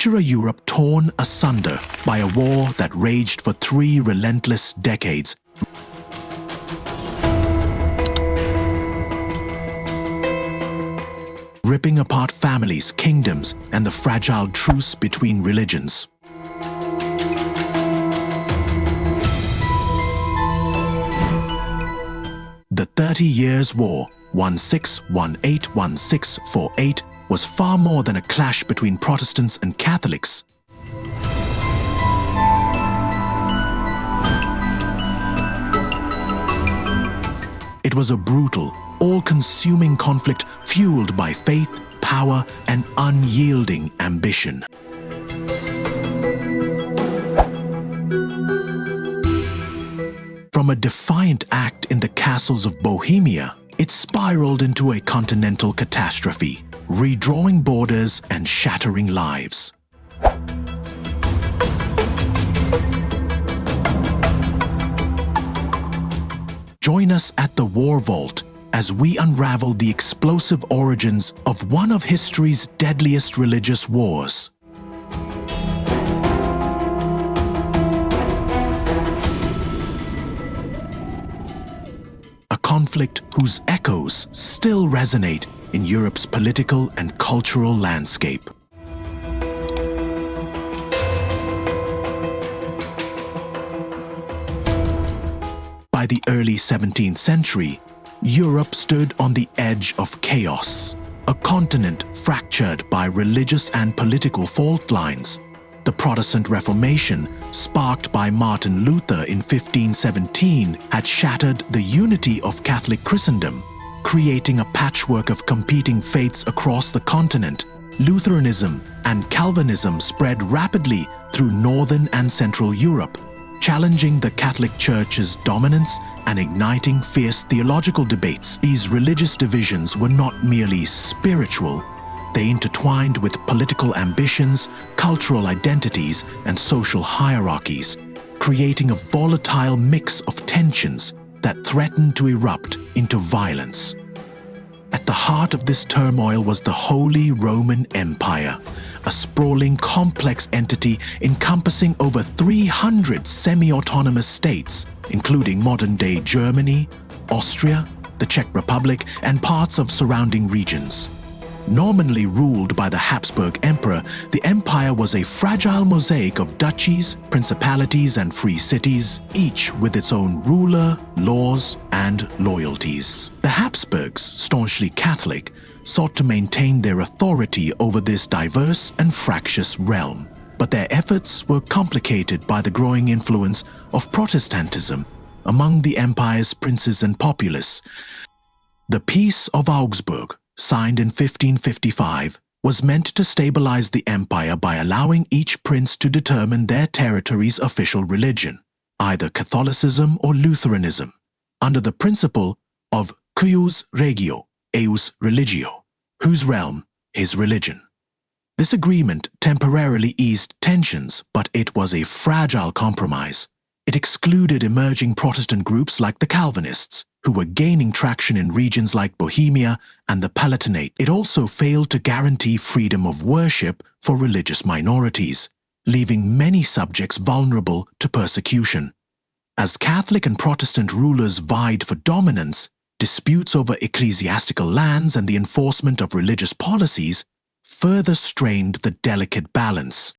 Picture a Europe torn asunder by a war that raged for 3 relentless decades. Ripping apart families, kingdoms, and the fragile truce between religions. The 30 Years' War, 1618-1648, was far more than a clash between Protestants and Catholics. It was a brutal, all-consuming conflict fueled by faith, power, and unyielding ambition. From a defiant act in the castles of Bohemia, it spiraled into a continental catastrophe, redrawing borders and shattering lives. Join us at the War Vault as we unravel the explosive origins of one of history's deadliest religious wars. A conflict whose echoes still resonate in Europe's political and cultural landscape. By the early 17th century, Europe stood on the edge of chaos, a continent fractured by religious and political fault lines. The Protestant Reformation, sparked by Martin Luther in 1517, had shattered the unity of Catholic Christendom, creating a patchwork of competing faiths across the continent. Lutheranism and Calvinism spread rapidly through northern and central Europe, challenging the Catholic Church's dominance and igniting fierce theological debates. These religious divisions were not merely spiritual. They intertwined with political ambitions, cultural identities, and social hierarchies, creating a volatile mix of tensions that threatened to erupt into violence. At the heart of this turmoil was the Holy Roman Empire, a sprawling, complex entity encompassing over 300 semi-autonomous states, including modern-day Germany, Austria, the Czech Republic, and parts of surrounding regions. Nominally ruled by the Habsburg Emperor, the empire was a fragile mosaic of duchies, principalities, and free cities, each with its own ruler, laws, and loyalties. The Habsburgs, staunchly Catholic, sought to maintain their authority over this diverse and fractious realm, but their efforts were complicated by the growing influence of Protestantism among the empire's princes and populace. The Peace of Augsburg, signed in 1555, was meant to stabilize the empire by allowing each prince to determine their territory's official religion, either Catholicism or Lutheranism, under the principle of cuius regio, eius religio, whose realm, his religion. This agreement temporarily eased tensions, but it was a fragile compromise. It excluded emerging Protestant groups like the Calvinists, who were gaining traction in regions like Bohemia and the Palatinate. It also failed to guarantee freedom of worship for religious minorities, leaving many subjects vulnerable to persecution. As Catholic and Protestant rulers vied for dominance, disputes over ecclesiastical lands and the enforcement of religious policies further strained the delicate balance.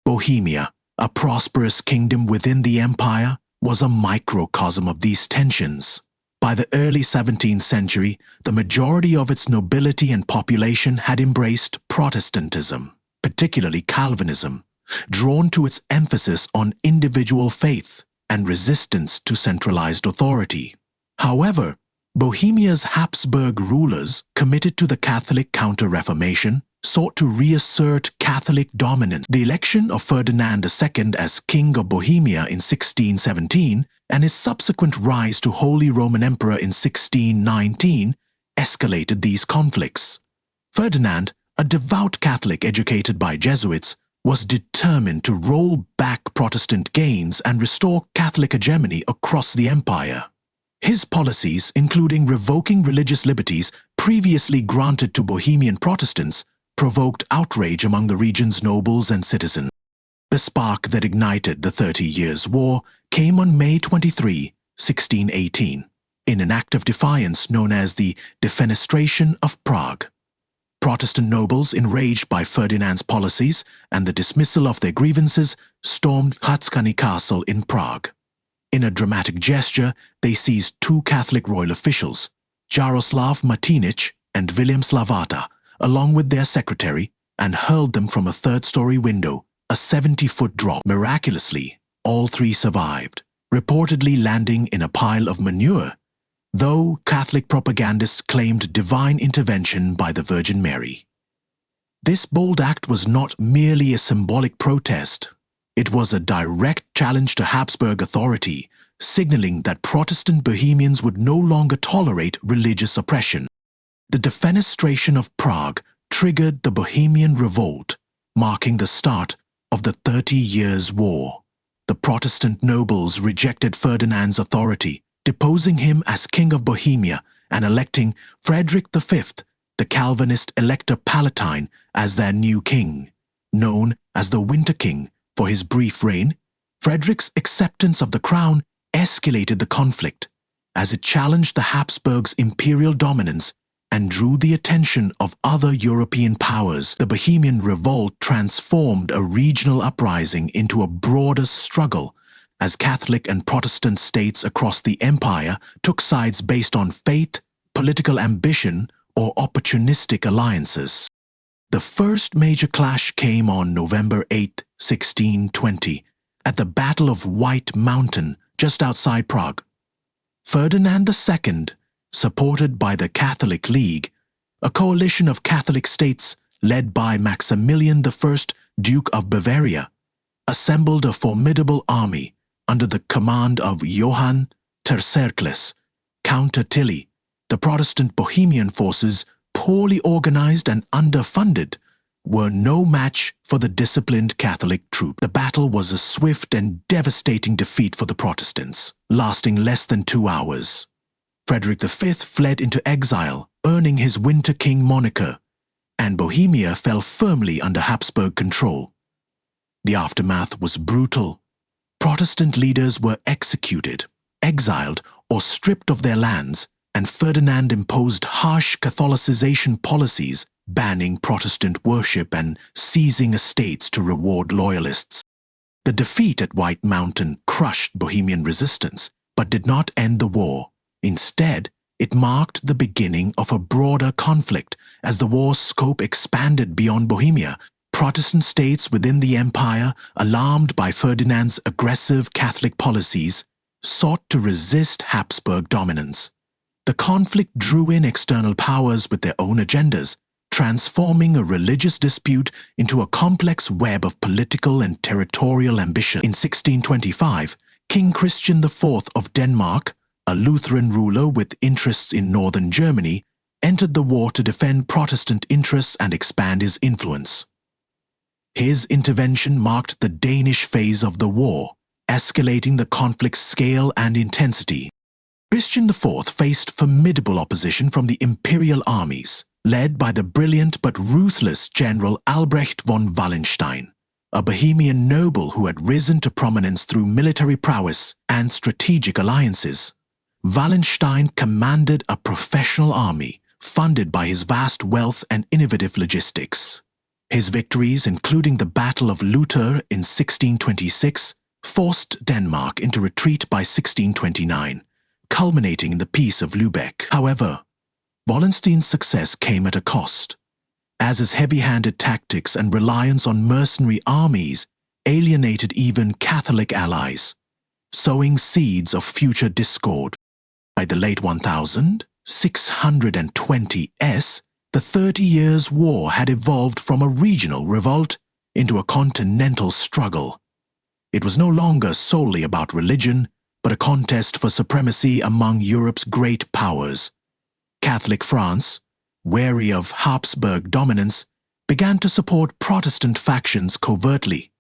Bohemia, a prosperous kingdom within the empire, was a microcosm of these tensions. By the early 17th century, the majority of its nobility and population had embraced Protestantism, particularly Calvinism, drawn to its emphasis on individual faith and resistance to centralized authority. However, Bohemia's Habsburg rulers, committed to the Catholic Counter-Reformation, sought to reassert Catholic dominance. The election of Ferdinand II as King of Bohemia in 1617 and his subsequent rise to Holy Roman Emperor in 1619 escalated these conflicts. Ferdinand, a devout Catholic educated by Jesuits, was determined to roll back Protestant gains and restore Catholic hegemony across the empire. His policies, including revoking religious liberties previously granted to Bohemian Protestants, provoked outrage among the region's nobles and citizens. The spark that ignited the 30 Years' War came on May 23, 1618, in an act of defiance known as the defenestration of Prague. Protestant nobles, enraged by Ferdinand's policies and the dismissal of their grievances, stormed Hradčany Castle in Prague. In a dramatic gesture, they seized two Catholic royal officials, Jaroslav Martinic and William Slavata, along with their secretary, and hurled them from a third-story window, a 70-foot drop. Miraculously, all three survived, reportedly landing in a pile of manure, though Catholic propagandists claimed divine intervention by the Virgin Mary. This bold act was not merely a symbolic protest. It was a direct challenge to Habsburg authority, signaling that Protestant Bohemians would no longer tolerate religious oppression. The defenestration of Prague triggered the Bohemian Revolt, marking the start of the 30 Years' War. The Protestant nobles rejected Ferdinand's authority, deposing him as King of Bohemia and electing Frederick V, the Calvinist Elector Palatine, as their new king. Known as the Winter King for his brief reign, Frederick's acceptance of the crown escalated the conflict, as it challenged the Habsburgs' imperial dominance and drew the attention of other European powers. The Bohemian Revolt transformed a regional uprising into a broader struggle, as Catholic and Protestant states across the empire took sides based on faith, political ambition, or opportunistic alliances. The first major clash came on November 8, 1620, at the Battle of White Mountain, just outside Prague. Ferdinand II, supported by the Catholic League, a coalition of Catholic states led by Maximilian I, Duke of Bavaria, assembled a formidable army under the command of Johann Tercercles, Count Tilly. The Protestant Bohemian forces, poorly organized and underfunded, were no match for the disciplined Catholic troop. The battle was a swift and devastating defeat for the Protestants, lasting less than 2 hours. Frederick V fled into exile, earning his Winter King moniker, and Bohemia fell firmly under Habsburg control. The aftermath was brutal. Protestant leaders were executed, exiled, or stripped of their lands, and Ferdinand imposed harsh Catholicization policies, banning Protestant worship and seizing estates to reward loyalists. The defeat at White Mountain crushed Bohemian resistance, but did not end the war. Instead, it marked the beginning of a broader conflict. As the war's scope expanded beyond Bohemia, Protestant states within the empire, alarmed by Ferdinand's aggressive Catholic policies, sought to resist Habsburg dominance. The conflict drew in external powers with their own agendas, transforming a religious dispute into a complex web of political and territorial ambition. In 1625, King Christian IV of Denmark, a Lutheran ruler with interests in northern Germany, entered the war to defend Protestant interests and expand his influence. His intervention marked the Danish phase of the war, escalating the conflict's scale and intensity. Christian IV faced formidable opposition from the imperial armies, led by the brilliant but ruthless General Albrecht von Wallenstein, a Bohemian noble who had risen to prominence through military prowess and strategic alliances. Wallenstein commanded a professional army, funded by his vast wealth and innovative logistics. His victories, including the Battle of Lutter in 1626, forced Denmark into retreat by 1629, culminating in the Peace of Lübeck. However, Wallenstein's success came at a cost, as his heavy-handed tactics and reliance on mercenary armies alienated even Catholic allies, sowing seeds of future discord. By the late 1620s, the 30 Years' War had evolved from a regional revolt into a continental struggle. It was no longer solely about religion, but a contest for supremacy among Europe's great powers. Catholic France, wary of Habsburg dominance, began to support Protestant factions covertly,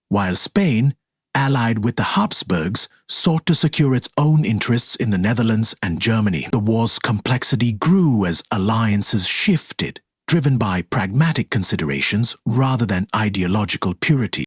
while Spain, allied with the Habsburgs, sought to secure its own interests in the Netherlands and Germany. The war's complexity grew as alliances shifted, driven by pragmatic considerations rather than ideological purity.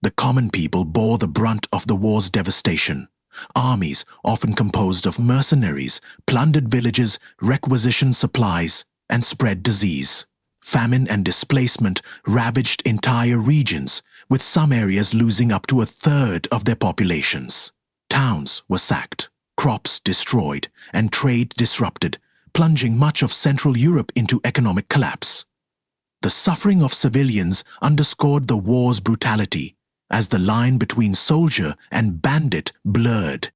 The common people bore the brunt of the war's devastation. Armies, often composed of mercenaries, plundered villages, requisitioned supplies, and spread disease. Famine and displacement ravaged entire regions, with some areas losing up to a third of their populations. Towns were sacked, crops destroyed, and trade disrupted, plunging much of Central Europe into economic collapse. The suffering of civilians underscored the war's brutality, as the line between soldier and bandit blurred.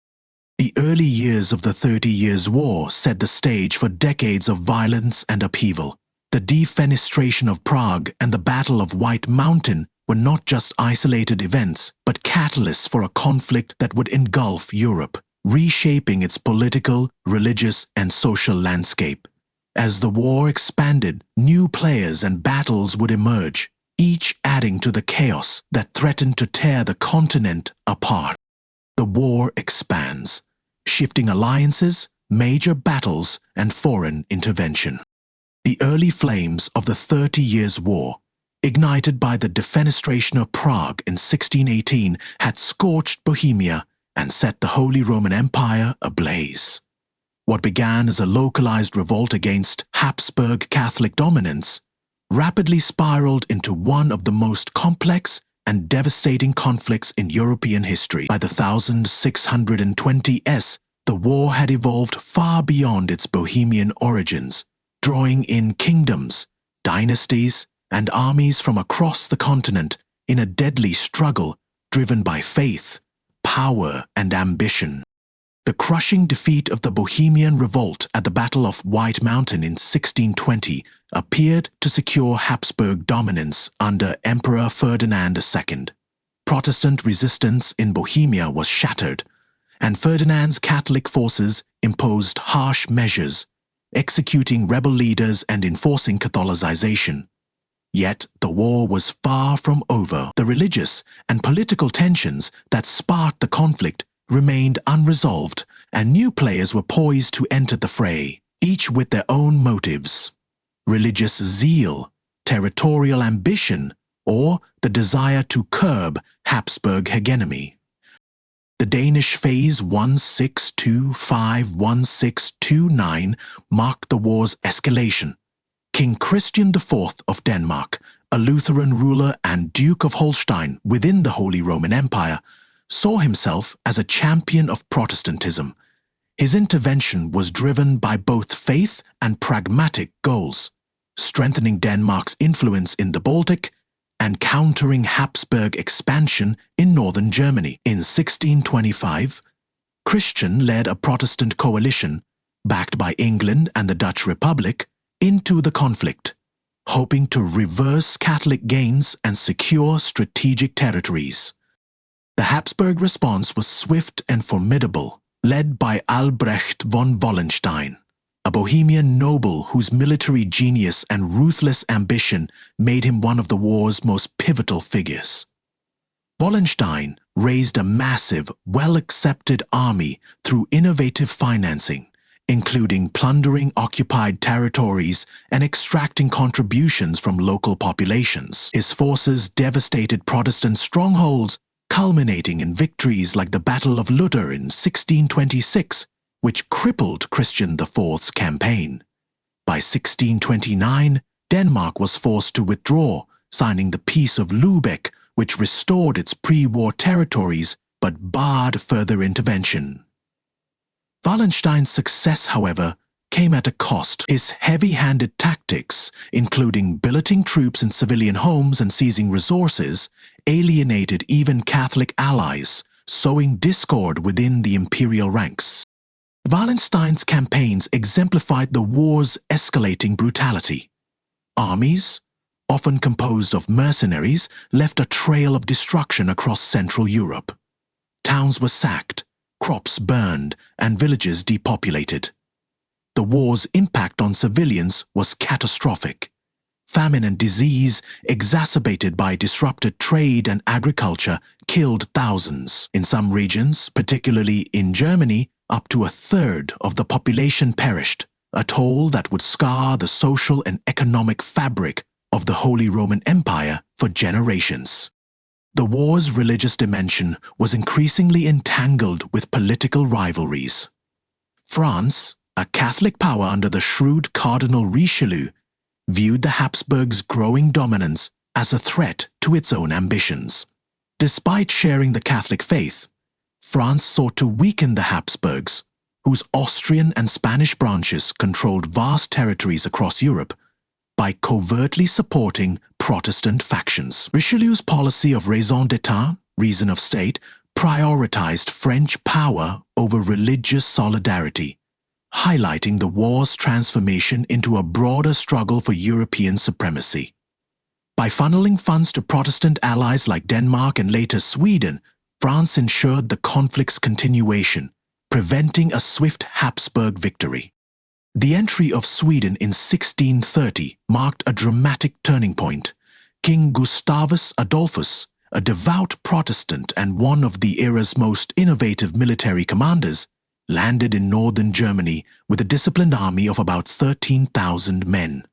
The early years of the 30 Years' War set the stage for decades of violence and upheaval. The defenestration of Prague and the Battle of White Mountain were not just isolated events, but catalysts for a conflict that would engulf Europe, reshaping its political, religious, and social landscape. As the war expanded, new players and battles would emerge, each adding to the chaos that threatened to tear the continent apart. The war expands, shifting alliances, major battles, and foreign intervention. The early flames of the 30 Years' War, ignited by the defenestration of Prague in 1618, had scorched Bohemia and set the Holy Roman Empire ablaze. What began as a localized revolt against Habsburg Catholic dominance rapidly spiraled into one of the most complex and devastating conflicts in European history. By the 1620s, the war had evolved far beyond its Bohemian origins, drawing in kingdoms, dynasties, and armies from across the continent in a deadly struggle driven by faith, power, and ambition. The crushing defeat of the Bohemian Revolt at the Battle of White Mountain in 1620 appeared to secure Habsburg dominance under Emperor Ferdinand II. Protestant resistance in Bohemia was shattered, and Ferdinand's Catholic forces imposed harsh measures, executing rebel leaders and enforcing Catholicization. Yet the war was far from over. The religious and political tensions that sparked the conflict remained unresolved, and new players were poised to enter the fray, each with their own motives: religious zeal, territorial ambition, or the desire to curb Habsburg hegemony. The Danish phase 1625-1629 marked the war's escalation. King Christian IV of Denmark, a Lutheran ruler and Duke of Holstein within the Holy Roman Empire, saw himself as a champion of Protestantism. His intervention was driven by both faith and pragmatic goals, strengthening Denmark's influence in the Baltic and countering Habsburg expansion in northern Germany. In 1625, Christian led a Protestant coalition, backed by England and the Dutch Republic, into the conflict, hoping to reverse Catholic gains and secure strategic territories. The Habsburg response was swift and formidable, led by Albrecht von Wallenstein, a Bohemian noble whose military genius and ruthless ambition made him one of the war's most pivotal figures. Wallenstein raised a massive, well-accepted army through innovative financing, including plundering occupied territories and extracting contributions from local populations. His forces devastated Protestant strongholds, culminating in victories like the Battle of Lutter in 1626, which crippled Christian IV's campaign. By 1629, Denmark was forced to withdraw, signing the Peace of Lübeck, which restored its pre-war territories but barred further intervention. Wallenstein's success, however, came at a cost. His heavy-handed tactics, including billeting troops in civilian homes and seizing resources, alienated even Catholic allies, sowing discord within the imperial ranks. Wallenstein's campaigns exemplified the war's escalating brutality. Armies, often composed of mercenaries, left a trail of destruction across Central Europe. Towns were sacked, crops burned, and villages depopulated. The war's impact on civilians was catastrophic. Famine and disease, exacerbated by disrupted trade and agriculture, killed thousands. In some regions, particularly in Germany, up to a third of the population perished, a toll that would scar the social and economic fabric of the Holy Roman Empire for generations. The war's religious dimension was increasingly entangled with political rivalries. France, a Catholic power under the shrewd Cardinal Richelieu, viewed the Habsburgs' growing dominance as a threat to its own ambitions. Despite sharing the Catholic faith, France sought to weaken the Habsburgs, whose Austrian and Spanish branches controlled vast territories across Europe, by covertly supporting Protestant factions. Richelieu's policy of raison d'etat, reason of state, prioritized French power over religious solidarity, highlighting the war's transformation into a broader struggle for European supremacy. By funneling funds to Protestant allies like Denmark and later Sweden, France ensured the conflict's continuation, preventing a swift Habsburg victory. The entry of Sweden in 1630 marked a dramatic turning point. King Gustavus Adolphus, a devout Protestant and one of the era's most innovative military commanders, landed in northern Germany with a disciplined army of about 13,000 men.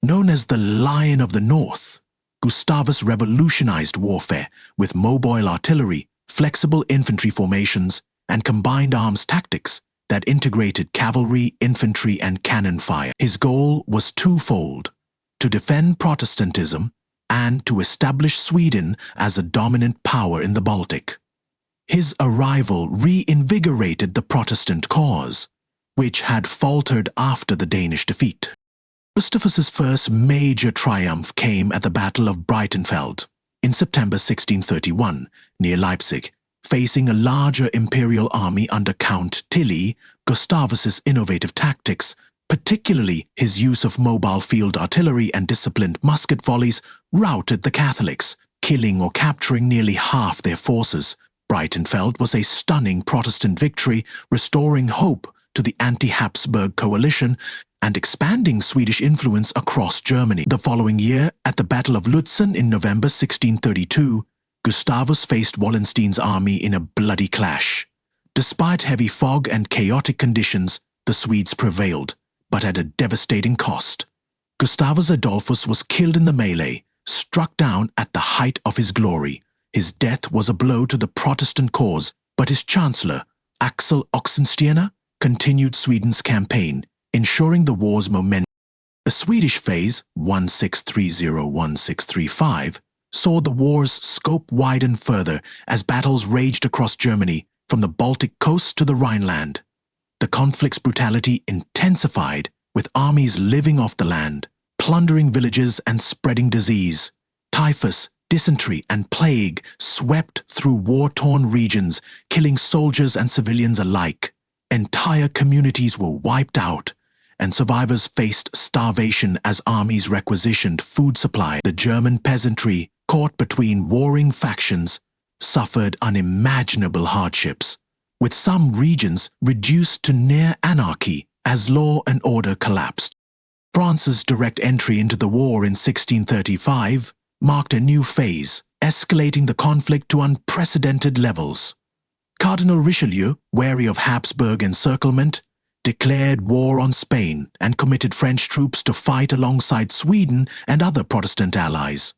Known as the Lion of the North, Gustavus revolutionized warfare with mobile artillery, flexible infantry formations, and combined arms tactics that integrated cavalry, infantry, and cannon fire. His goal was twofold: to defend Protestantism and to establish Sweden as a dominant power in the Baltic. His arrival reinvigorated the Protestant cause, which had faltered after the Danish defeat. Gustavus's first major triumph came at the Battle of Breitenfeld in September 1631, near Leipzig. Facing a larger imperial army under Count Tilly, Gustavus's innovative tactics, particularly his use of mobile field artillery and disciplined musket volleys, routed the Catholics, killing or capturing nearly half their forces. Breitenfeld was a stunning Protestant victory, restoring hope to the anti-Habsburg coalition and expanding Swedish influence across Germany. The following year, at the Battle of Lutzen in November 1632, Gustavus faced Wallenstein's army in a bloody clash. Despite heavy fog and chaotic conditions, the Swedes prevailed, but at a devastating cost. Gustavus Adolphus was killed in the melee, struck down at the height of his glory. His death was a blow to the Protestant cause, but his chancellor, Axel Oxenstierna, continued Sweden's campaign, ensuring the war's momentum. The Swedish phase, 1630-1635, saw the war's scope widen further as battles raged across Germany, from the Baltic coast to the Rhineland. The conflict's brutality intensified, with armies living off the land, plundering villages and spreading disease. Typhus, dysentery, and plague swept through war-torn regions, killing soldiers and civilians alike. Entire communities were wiped out, and survivors faced starvation as armies requisitioned food supply. The German peasantry, caught between warring factions, suffered unimaginable hardships, with some regions reduced to near anarchy as law and order collapsed. France's direct entry into the war in 1635 marked a new phase, escalating the conflict to unprecedented levels. Cardinal Richelieu, wary of Habsburg encirclement, declared war on Spain and committed French troops to fight alongside Sweden and other Protestant allies.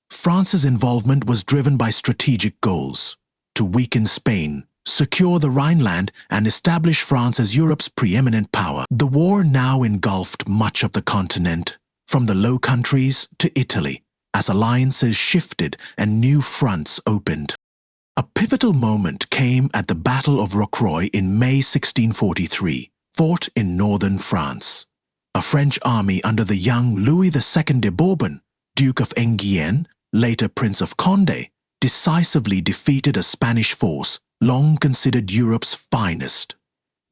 France's involvement was driven by strategic goals: to weaken Spain, secure the Rhineland, and establish France as Europe's preeminent power. The war now engulfed much of the continent, from the Low Countries to Italy, as alliances shifted and new fronts opened. A pivotal moment came at the Battle of Rocroi in May 1643, fought in northern France. A French army under the young Louis II de Bourbon, Duke of Enghien, later Prince of Condé, decisively defeated a Spanish force long considered Europe's finest.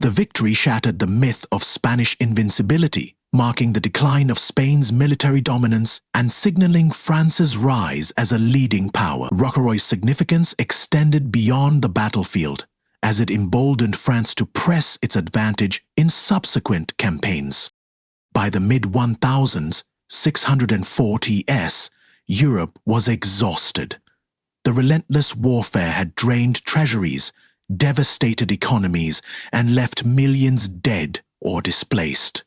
The victory shattered the myth of Spanish invincibility, marking the decline of Spain's military dominance and signaling France's rise as a leading power. Rocroi's significance extended beyond the battlefield, as it emboldened France to press its advantage in subsequent campaigns. By the mid-1000s, 640s, Europe was exhausted. The relentless warfare had drained treasuries, devastated economies, and left millions dead or displaced.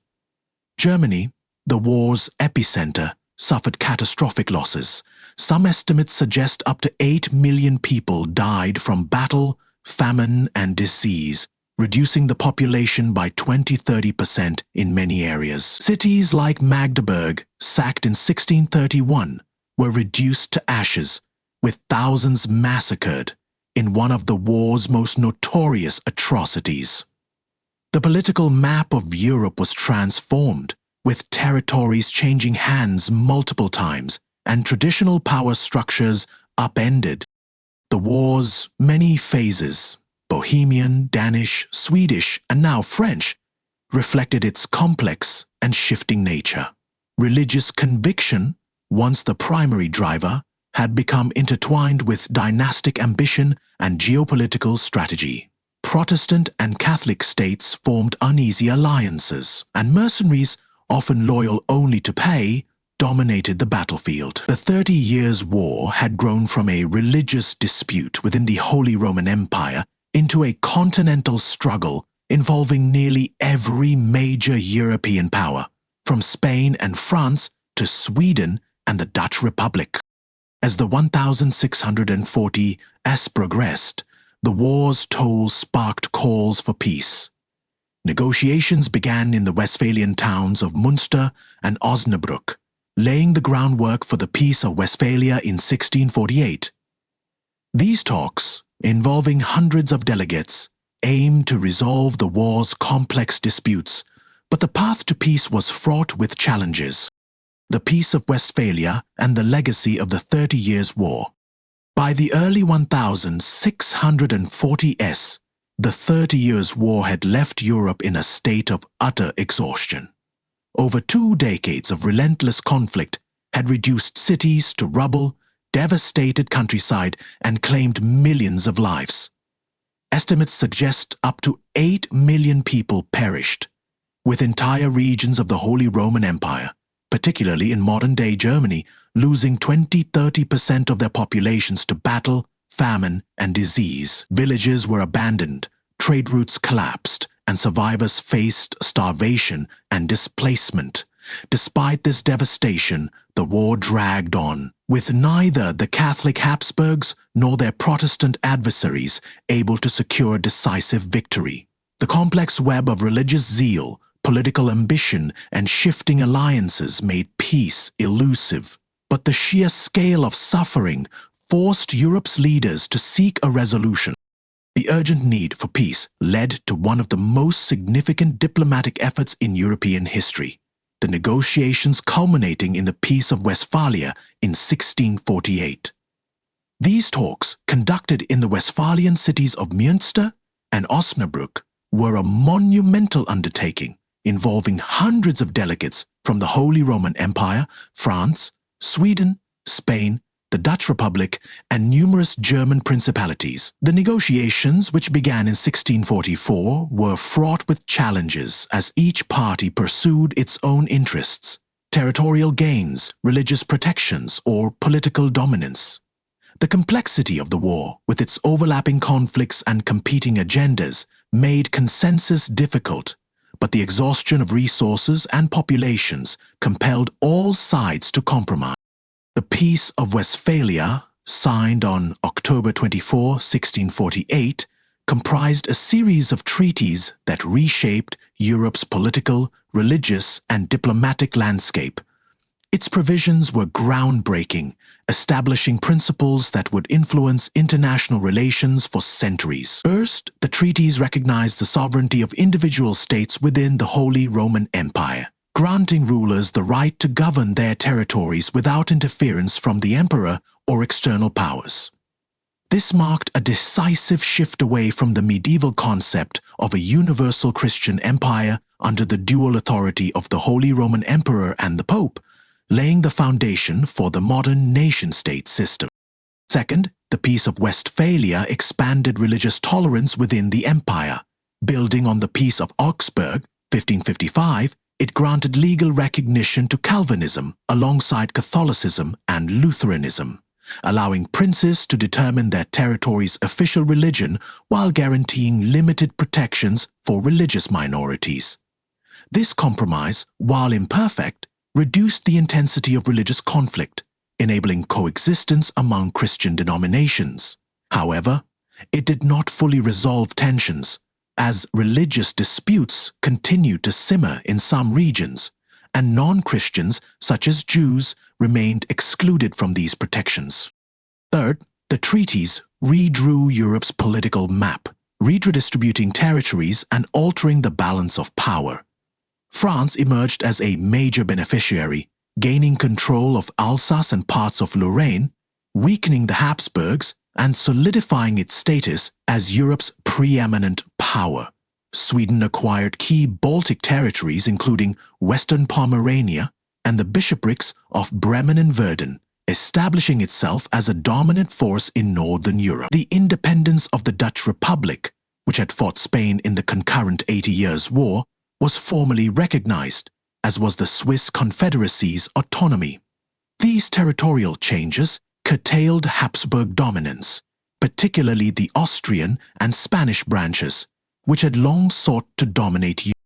Germany, the war's epicenter, suffered catastrophic losses. Some estimates suggest up to 8 million people died from battle, famine, and disease, reducing the population by 20–30% in many areas. Cities like Magdeburg, sacked in 1631, were reduced to ashes, with thousands massacred in one of the war's most notorious atrocities. The political map of Europe was transformed, with territories changing hands multiple times and traditional power structures upended. The war's many phases, Bohemian, Danish, Swedish, and now French, reflected its complex and shifting nature. Religious conviction, once the primary driver, had become intertwined with dynastic ambition and geopolitical strategy. Protestant and Catholic states formed uneasy alliances, and mercenaries, often loyal only to pay, dominated the battlefield. The 30 Years' War had grown from a religious dispute within the Holy Roman Empire into a continental struggle involving nearly every major European power, from Spain and France to Sweden and the Dutch Republic. As the 1640s progressed, the war's toll sparked calls for peace. Negotiations began in the Westphalian towns of Münster and Osnabrück, laying the groundwork for the Peace of Westphalia in 1648. These talks, involving hundreds of delegates, aimed to resolve the war's complex disputes, but the path to peace was fraught with challenges. The Peace of Westphalia and the legacy of the 30 Years' War. By the early 1640s, the 30 Years' War had left Europe in a state of utter exhaustion. Over 2 decades of relentless conflict had reduced cities to rubble, devastated countryside, and claimed millions of lives. Estimates suggest up to 8 million people perished, with entire regions of the Holy Roman Empire, particularly in modern-day Germany, losing 20–30% of their populations to battle, famine, and disease. Villages were abandoned, trade routes collapsed, and survivors faced starvation and displacement. Despite this devastation, the war dragged on, with neither the Catholic Habsburgs nor their Protestant adversaries able to secure decisive victory. The complex web of religious zeal, political ambition, and shifting alliances made peace elusive. But the sheer scale of suffering forced Europe's leaders to seek a resolution. The urgent need for peace led to one of the most significant diplomatic efforts in European history, the negotiations culminating in the Peace of Westphalia in 1648. These talks, conducted in the Westphalian cities of Münster and Osnabrück, were a monumental undertaking involving hundreds of delegates from the Holy Roman Empire, France, Sweden, Spain, the Dutch Republic, and numerous German principalities. The negotiations, which began in 1644, were fraught with challenges as each party pursued its own interests, territorial gains, religious protections, or political dominance. The complexity of the war, with its overlapping conflicts and competing agendas, made consensus difficult, but the exhaustion of resources and populations compelled all sides to compromise. The Peace of Westphalia, signed on October 24, 1648, comprised a series of treaties that reshaped Europe's political, religious, and diplomatic landscape. Its provisions were groundbreaking, establishing principles that would influence international relations for centuries. First, the treaties recognized the sovereignty of individual states within the Holy Roman Empire, granting rulers the right to govern their territories without interference from the emperor or external powers. This marked a decisive shift away from the medieval concept of a universal Christian empire under the dual authority of the Holy Roman Emperor and the Pope, laying the foundation for the modern nation-state system. Second, the Peace of Westphalia expanded religious tolerance within the empire. Building on the Peace of Augsburg, 1555, it granted legal recognition to Calvinism alongside Catholicism and Lutheranism, allowing princes to determine their territory's official religion while guaranteeing limited protections for religious minorities. This compromise, while imperfect, reduced the intensity of religious conflict, enabling coexistence among Christian denominations. However, it did not fully resolve tensions, as religious disputes continued to simmer in some regions, and non-Christians, such as Jews, remained excluded from these protections. Third, the treaties redrew Europe's political map, redistributing territories and altering the balance of power. France emerged as a major beneficiary, gaining control of Alsace and parts of Lorraine, weakening the Habsburgs, and solidifying its status as Europe's preeminent power. Sweden acquired key Baltic territories including Western Pomerania and the bishoprics of Bremen and Verden, establishing itself as a dominant force in Northern Europe. The independence of the Dutch Republic, which had fought Spain in the concurrent 80 Years' War, was formally recognized, as was the Swiss Confederacy's autonomy. These territorial changes curtailed Habsburg dominance, particularly the Austrian and Spanish branches, which had long sought to dominate Europe.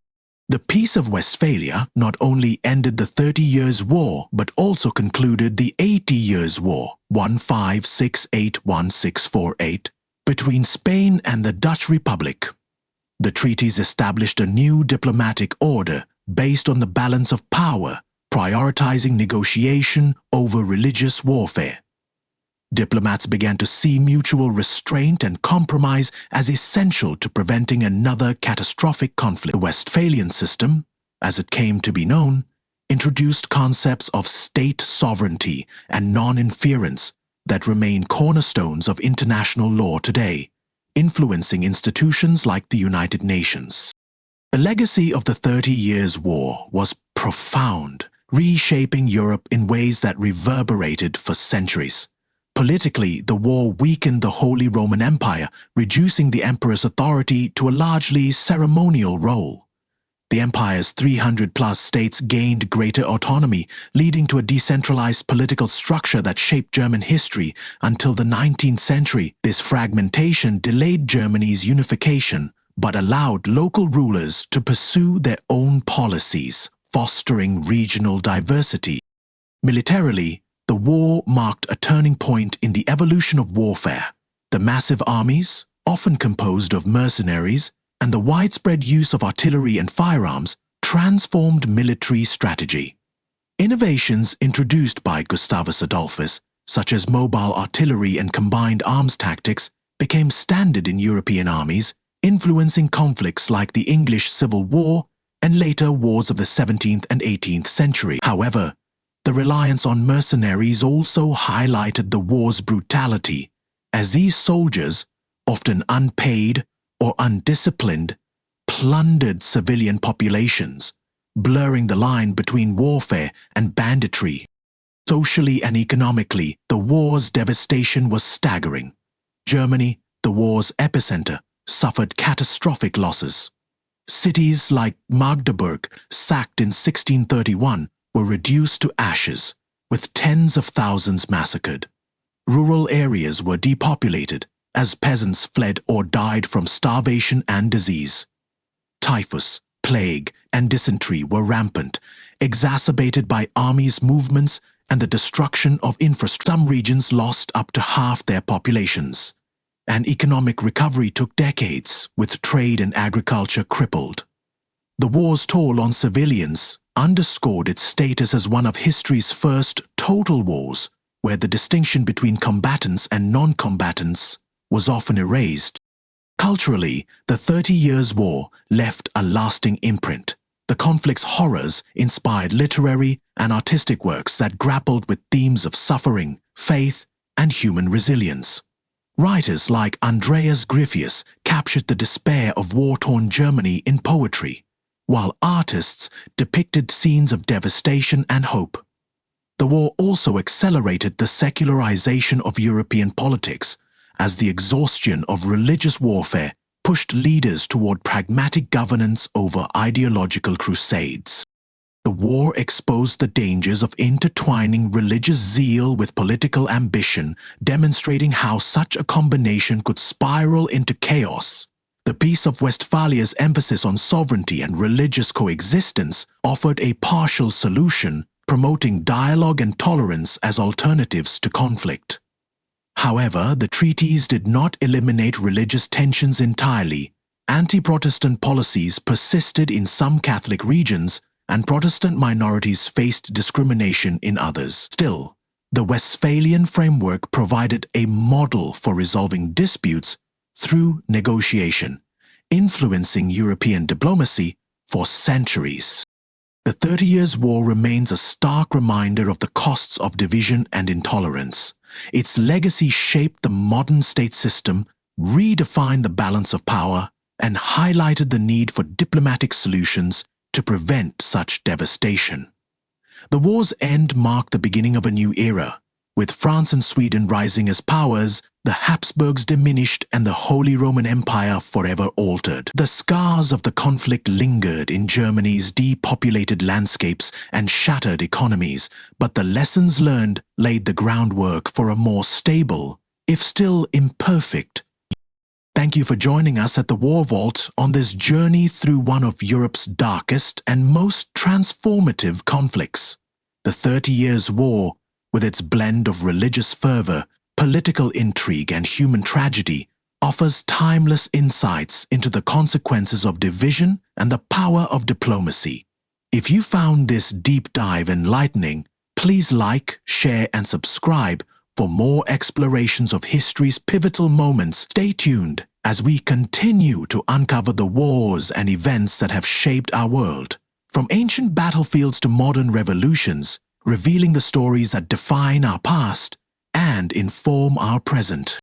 The Peace of Westphalia not only ended the 30 Years' War but also concluded the 80 Years' War 1568-1648 between Spain and the Dutch Republic. The treaties established a new diplomatic order based on the balance of power, prioritizing negotiation over religious warfare. Diplomats began to see mutual restraint and compromise as essential to preventing another catastrophic conflict. The Westphalian system, as it came to be known, introduced concepts of state sovereignty and non-interference that remain cornerstones of international law today, influencing institutions like the United Nations. The legacy of the 30 Years' War was profound, reshaping Europe in ways that reverberated for centuries. Politically, the war weakened the Holy Roman Empire, reducing the emperor's authority to a largely ceremonial role. The empire's 300-plus states gained greater autonomy, leading to a decentralized political structure that shaped German history until the 19th century. This fragmentation delayed Germany's unification, but allowed local rulers to pursue their own policies, fostering regional diversity. Militarily, the war marked a turning point in the evolution of warfare. The massive armies, often composed of mercenaries, and the widespread use of artillery and firearms transformed military strategy. Innovations introduced by Gustavus Adolphus, such as mobile artillery and combined arms tactics, became standard in European armies, influencing conflicts like the English Civil War and later wars of the 17th and 18th century. However, the reliance on mercenaries also highlighted the war's brutality, as these soldiers, often unpaid or undisciplined, plundered civilian populations, blurring the line between warfare and banditry. Socially and economically, the war's devastation was staggering. Germany, the war's epicenter, suffered catastrophic losses. Cities like Magdeburg, sacked in 1631, were reduced to ashes, with tens of thousands massacred. Rural areas were depopulated, as peasants fled or died from starvation and disease. Typhus, plague, and dysentery were rampant, exacerbated by armies' movements and the destruction of infrastructure. Some regions lost up to half their populations, and economic recovery took decades, with trade and agriculture crippled. The war's toll on civilians underscored its status as one of history's first total wars, where the distinction between combatants and non-combatants was often erased. Culturally, the 30 Years' War left a lasting imprint. The conflict's horrors inspired literary and artistic works that grappled with themes of suffering, faith, and human resilience. Writers like Andreas Gryphius captured the despair of war-torn Germany in poetry, while artists depicted scenes of devastation and hope. The war also accelerated the secularization of European politics, as the exhaustion of religious warfare pushed leaders toward pragmatic governance over ideological crusades. The war exposed the dangers of intertwining religious zeal with political ambition, demonstrating how such a combination could spiral into chaos. The Peace of Westphalia's emphasis on sovereignty and religious coexistence offered a partial solution, promoting dialogue and tolerance as alternatives to conflict. However, the treaties did not eliminate religious tensions entirely. Anti-Protestant policies persisted in some Catholic regions, and Protestant minorities faced discrimination in others. Still, the Westphalian framework provided a model for resolving disputes through negotiation, influencing European diplomacy for centuries. The 30 Years' War remains a stark reminder of the costs of division and intolerance. Its legacy shaped the modern state system, redefined the balance of power, and highlighted the need for diplomatic solutions to prevent such devastation. The war's end marked the beginning of a new era. With France and Sweden rising as powers, the Habsburgs diminished and the Holy Roman Empire forever altered. The scars of the conflict lingered in Germany's depopulated landscapes and shattered economies, but the lessons learned laid the groundwork for a more stable, if still imperfect. Thank you for joining us at the War Vault on this journey through one of Europe's darkest and most transformative conflicts. The 30 Years' War, with its blend of religious fervor, political intrigue, and human tragedy, offers timeless insights into the consequences of division and the power of diplomacy. If you found this deep dive enlightening, please like, share, and subscribe for more explorations of history's pivotal moments. Stay tuned as we continue to uncover the wars and events that have shaped our world, from ancient battlefields to modern revolutions, revealing the stories that define our past and inform our present.